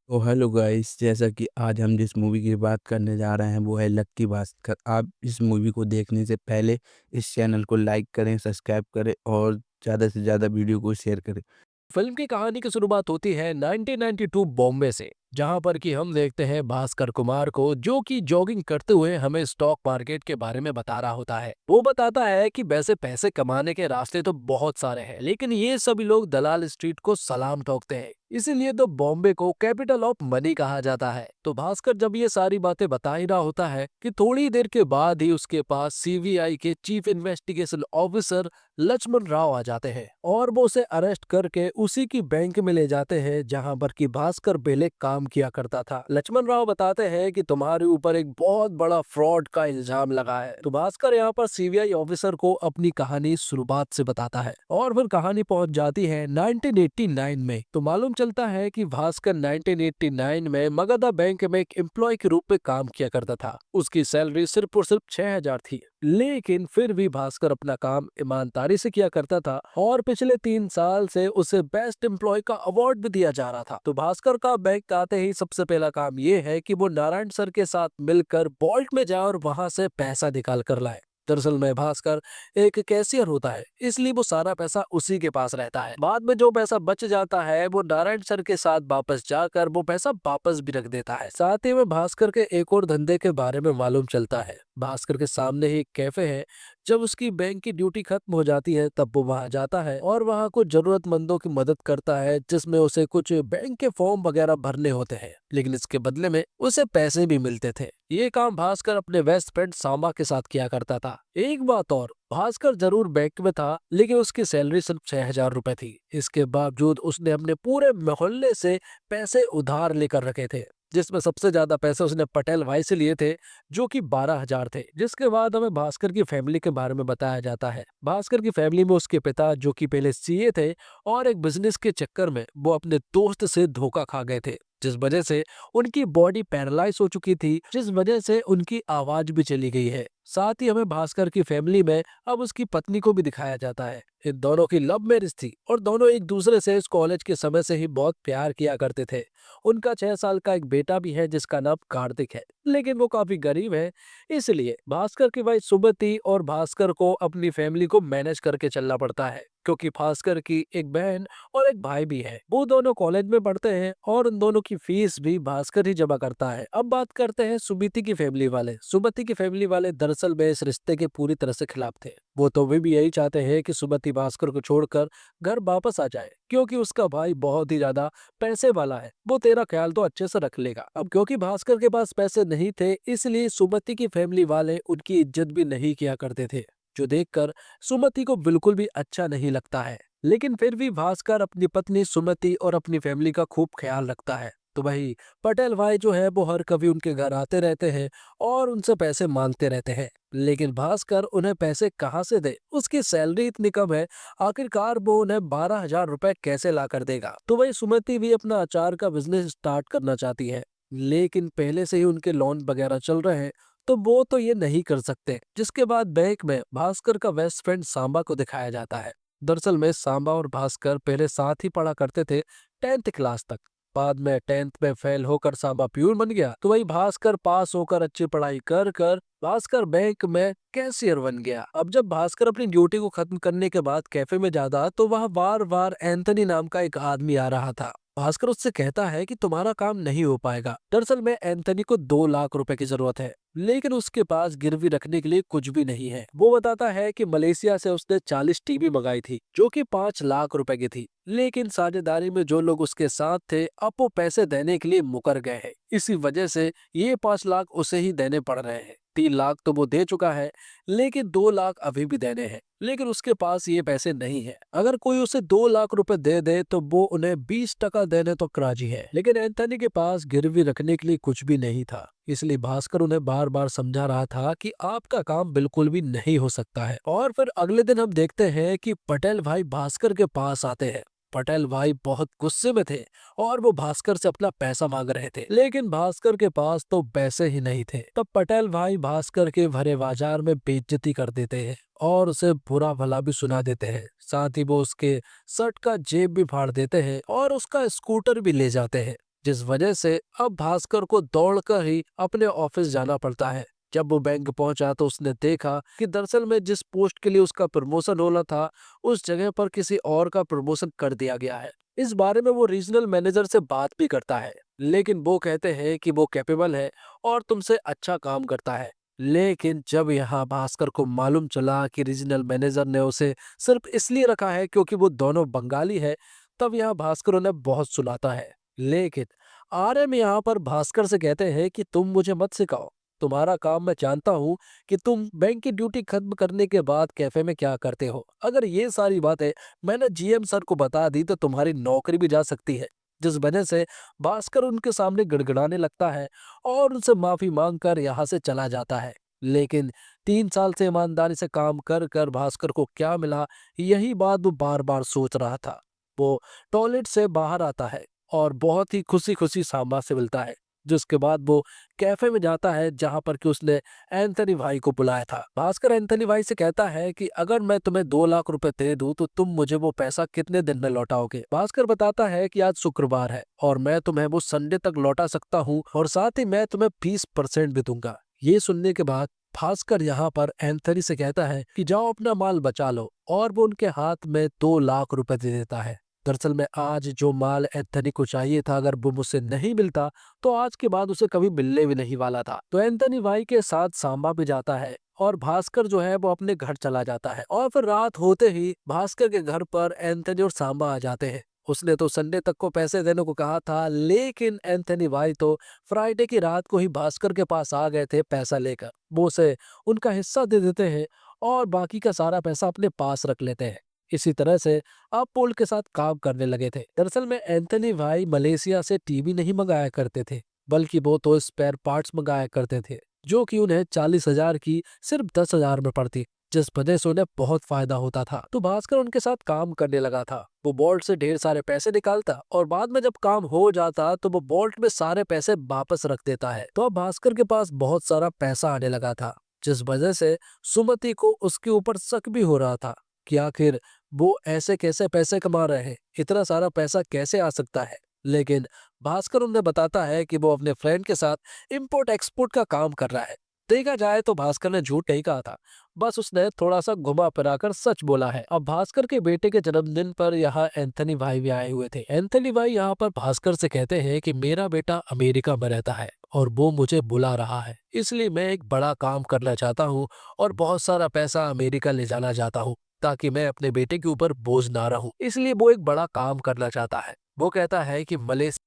तो hello guys, जैसा कि आज हम जिस मूवी की बात करने जा रहे हैं वो है लक्की भास्कर। आप इस मूवी को देखने से पहले इस चैनल को लाइक करें, सब्सक्राइब करें और ज़्यादा से ज़्यादा वीडियो को शेयर करें। फिल्म की कहानी की शुरुआत होती है 1992 बॉम्बे से, जहां पर कि हम देखते हैं भास्कर कुमार को, जो कि जॉगिंग करते हुए हमें स्टॉक मार्केट के बारे में बता रहा होता है। वो बताता है कि वैसे पैसे कमाने के रास्ते तो बहुत सारे हैं, लेकिन ये सभी लोग दलाल स्ट्रीट को सलाम ठोकते हैं। इसीलिए तो बॉम्बे को कैपिटल ऑफ मनी कहा जाता है। तो भास्कर जब ये सारी बातें बता ही रहा होता है कि थोड़ी देर के बाद ही उसके पास सीबीआई के chief investigation officer Lakshman Rao आ जाते हैं और वो उसे अरेस्ट करके उसी की बैंक में ले जाते हैं जहां पर कि भास्कर पहले काम किया करता था। लक्ष्मण राव बताते हैं कि तुम्हारे ऊपर एक बहुत बड़ा फ्रॉड का इल्जाम लगा है। तो भास्कर यहाँ पर सीबीआई ऑफिसर को अपनी कहानी शुरुआत से बताता है और फिर कहानी पहुंच जाती है 1989 में। तो मालूम चलता है कि भास्कर 1989 में मगधा बैंक में एक एम्प्लॉय के रूप में काम किया करता था। उसकी सैलरी सिर्फ और सिर्फ 6,000 थी, लेकिन फिर भी भास्कर अपना काम ईमानदारी से किया करता था और पिछले 3 साल से उसे बेस्ट एम्प्लॉय का अवार्ड भी दिया जा रहा था। तो भास्कर का बैंक आते ही सबसे पहला काम ये है कि वो नारायण सर के साथ मिलकर वॉल्ट में जाए और वहां से पैसा निकाल कर लाए। दरअसल में भास्कर एक कैशियर होता है, इसलिए वो सारा पैसा उसी के पास रहता है। बाद में जो पैसा बच जाता है वो नारायण सर के साथ वापस जाकर वो पैसा वापस भी रख देता है। साथ ही में भास्कर के एक और धंधे के बारे में मालूम चलता है। भास्कर के सामने ही एक कैफे है। जब उसकी बैंक की ड्यूटी खत्म हो जाती है तब वो वहां जाता है और वहां कुछ जरूरतमंदों की मदद करता है, जिसमें उसे कुछ बैंक के फॉर्म वगैरह भरने होते हैं, लेकिन इसके बदले में उसे पैसे भी मिलते थे। ये काम भास्कर अपने बेस्ट फ्रेंड सांबा के साथ किया करता था। एक बात और, भास्कर जरूर बैंक में था, लेकिन उसकी सैलरी सिर्फ 6,000 रुपए थी। इसके बावजूद उसने अपने पूरे मोहल्ले से पैसे उधार लेकर रखे थे, जिसमें सबसे ज्यादा पैसे उसने पटेल भाई से लिए थे, जो कि 12,000 थे। जिसके बाद हमें भास्कर की फैमिली के बारे में बताया जाता है। भास्कर की फैमिली में उसके पिता, जो कि पहले सीए थे, और एक बिजनेस के चक्कर में वो अपने दोस्त से धोखा खा गए थे, जिस वजह से उनकी बॉडी पैरालाइज हो चुकी थी, जिस वजह से उनकी आवाज भी चली गई है। साथ ही हमें भास्कर की फैमिली में अब उसकी पत्नी को भी दिखाया जाता है। इन दोनों की लव मैरिज थी और दोनों एक दूसरे से इस कॉलेज के समय से ही बहुत प्यार किया करते थे। उनका 6 साल का एक बेटा भी है जिसका नाम कार्तिक है, लेकिन वो काफी गरीब है। इसलिए भास्कर की वाइफ सुमति और भास्कर को अपनी फैमिली को मैनेज करके चलना पड़ता है, क्योंकि भास्कर की एक बहन और एक भाई भी है। वो दोनों कॉलेज में पढ़ते हैं और उन दोनों की फीस भी भास्कर ही जमा करता है। अब बात करते हैं सुमिति की फैमिली वाले। सुमति की फैमिली वाले दरअसल में इस रिश्ते के पूरी तरह से खिलाफ थे। वो तो वे भी यही चाहते हैं कि सुमति भास्कर को छोड़कर घर वापस आ जाए, क्योंकि उसका भाई बहुत ही ज्यादा पैसे वाला है, वो तेरा ख्याल तो अच्छे से रख लेगा। अब क्योंकि भास्कर के पास पैसे नहीं थे, इसलिए सुमति की फैमिली वाले उनकी इज्जत भी नहीं किया करते थे, जो देखकर सुमति को बिल्कुल भी अच्छा नहीं लगता है। लेकिन फिर भी भास्कर अपनी पत्नी सुमति और अपनी फैमिली का खूब ख्याल रखता है। तो वही पटेल भाई जो है वो हर कभी उनके घर आते रहते हैं और उनसे पैसे मांगते रहते हैं, लेकिन भास्कर उन्हें पैसे कहाँ से दे, उसकी सैलरी इतनी कम है। आखिरकार वो उन्हें 12,000 रुपए कैसे ला कर देगा। तो वही सुमति भी अपना अचार का बिजनेस स्टार्ट करना चाहती है, लेकिन पहले से ही उनके लोन वगैरह चल रहे हैं, तो वो तो ये नहीं कर सकते। जिसके बाद बैंक में भास्कर का बेस्ट फ्रेंड सांबा को दिखाया जाता है। दरअसल में सांबा और भास्कर पहले साथ ही पढ़ा करते थे 10th क्लास तक। बाद में 10th में फेल होकर सांबा प्यून बन गया, तो वही भास्कर पास होकर अच्छी पढ़ाई कर कर भास्कर बैंक में कैशियर बन गया। अब जब भास्कर अपनी ड्यूटी को खत्म करने के बाद कैफे में जाता, तो वहाँ बार बार एंथनी नाम का एक आदमी आ रहा था। भास्कर उससे कहता है कि तुम्हारा काम नहीं हो पाएगा। दरअसल में एंथनी को 2 लाख रुपए की जरूरत है, लेकिन उसके पास गिरवी रखने के लिए कुछ भी नहीं है। वो बताता है कि मलेशिया से उसने 40 टीवी मंगाई थी, जो कि 5 लाख रुपए की थी, लेकिन साझेदारी में जो लोग उसके साथ थे अब वो पैसे देने के लिए मुकर गए हैं। इसी वजह से ये 5 लाख उसे ही देने पड़ रहे हैं। 3 लाख तो वो दे चुका है, लेकिन 2 लाख अभी भी देने हैं, लेकिन उसके पास ये पैसे नहीं है। अगर कोई उसे 2 लाख रुपए दे दे तो वो उन्हें 20% देने तो राजी है, लेकिन एंथनी के पास गिरवी रखने के लिए कुछ भी नहीं था। इसलिए भास्कर उन्हें बार बार समझा रहा था कि आपका काम बिल्कुल भी नहीं हो सकता है। और फिर अगले दिन हम देखते हैं कि पटेल भाई भास्कर के पास आते हैं। पटेल भाई बहुत गुस्से में थे और वो भास्कर से अपना पैसा मांग रहे थे, लेकिन भास्कर के पास तो पैसे ही नहीं थे। तब पटेल भाई भास्कर के भरे बाजार में बेइज्जती कर देते हैं और उसे बुरा भला भी सुना देते हैं। साथ ही वो उसके शर्ट का जेब भी फाड़ देते हैं और उसका स्कूटर भी ले जाते हैं, जिस वजह से अब भास्कर को दौड़कर ही अपने ऑफिस जाना पड़ता है। जब वो बैंक पहुंचा तो उसने देखा कि दरअसल में जिस पोस्ट के लिए उसका प्रमोशन होना था, उस जगह पर किसी और का प्रमोशन कर दिया गया है। इस बारे में वो रीजनल मैनेजर से बात भी करता है, लेकिन वो कहते हैं कि वो कैपेबल है और तुमसे अच्छा काम करता है। लेकिन जब यहाँ भास्कर को मालूम चला कि रीजनल मैनेजर ने उसे सिर्फ इसलिए रखा है क्योंकि वो दोनों बंगाली है, तब यहाँ भास्कर उन्हें बहुत सुनाता है। लेकिन आर्यन यहाँ पर भास्कर से कहते हैं कि तुम मुझे मत सिखाओ, तुम्हारा काम मैं जानता हूँ कि तुम बैंक की ड्यूटी खत्म करने के बाद कैफे में क्या करते हो। अगर ये सारी बातें मैंने जीएम सर को बता दी तो तुम्हारी नौकरी भी जा सकती है। जिस वजह से भास्कर उनके सामने गिड़गिड़ाने लगता है और उनसे माफी मांगकर यहाँ से चला जाता है। लेकिन 3 साल से ईमानदारी से काम कर कर भास्कर को क्या मिला, यही बात वो बार बार सोच रहा था। वो टॉयलेट से बाहर आता है और बहुत ही खुशी खुशी सांबा से मिलता है, जिसके बाद वो कैफे में जाता है जहां पर कि उसने एंथनी भाई को बुलाया था। भास्कर एंथनी भाई से कहता है कि अगर मैं तुम्हें 2 लाख रुपए दे दूं तो तुम मुझे वो पैसा कितने दिन में लौटाओगे। भास्कर बताता है कि आज शुक्रवार है और मैं तुम्हें वो संडे तक लौटा सकता हूँ और साथ ही मैं तुम्हें 20% भी दूंगा। ये सुनने के बाद भास्कर यहाँ पर एंथनी से कहता है कि जाओ अपना माल बचा लो, और वो उनके हाथ में 2 लाख रुपए दे देता है। दरअसल में आज जो माल एंथनी को चाहिए था, अगर वो मुझसे नहीं मिलता तो आज के बाद उसे कभी मिलने भी नहीं वाला था। तो एंथनी भाई के साथ सांबा भी जाता है और भास्कर जो है वो अपने घर चला जाता है। और फिर रात होते ही भास्कर के घर पर एंथनी और सांबा आ जाते हैं। उसने तो संडे तक को पैसे देने को कहा था, लेकिन एंथनी भाई तो फ्राइडे की रात को ही भास्कर के पास आ गए थे पैसा लेकर। वो उसे उनका हिस्सा दे देते हैं और बाकी का सारा पैसा अपने पास रख लेते हैं। इसी तरह से आप पोल के साथ काम करने लगे थे। दरअसल में एंथनी भाई मलेशिया से टीवी नहीं मंगाया करते थे, बल्कि वो तो स्पेयर पार्ट्स मंगाया करते थे, जो कि उन्हें 40,000 की सिर्फ 10,000 में पड़ती, जिस वजह से उन्हें बहुत फायदा होता था। तो भास्कर उनके साथ काम करने लगा था। वो बोल्ट से ढेर सारे पैसे निकालता और बाद में जब काम हो जाता तो वो बोल्ट में सारे पैसे वापस रख देता है। तो अब भास्कर के पास बहुत सारा पैसा आने लगा था, जिस वजह से सुमति को उसके ऊपर शक भी हो रहा था कि आखिर वो ऐसे कैसे पैसे कमा रहे हैं, इतना सारा पैसा कैसे आ सकता है। लेकिन भास्कर उन्हें बताता है कि वो अपने फ्रेंड के साथ इंपोर्ट एक्सपोर्ट का काम कर रहा है। देखा जाए तो भास्कर ने झूठ नहीं कहा था, बस उसने थोड़ा सा घुमा फिरा कर सच बोला है। अब भास्कर के बेटे के जन्मदिन पर यहाँ एंथनी भाई भी आए हुए थे। एंथनी भाई यहाँ पर भास्कर से कहते हैं कि मेरा बेटा अमेरिका में रहता है और वो मुझे बुला रहा है, इसलिए मैं एक बड़ा काम करना चाहता हूँ और बहुत सारा पैसा अमेरिका ले जाना चाहता हूँ, ताकि मैं अपने बेटे के ऊपर बोझ ना रहूं। इसलिए वो एक बड़ा काम करना चाहता है। वो कहता है कि मलेशिया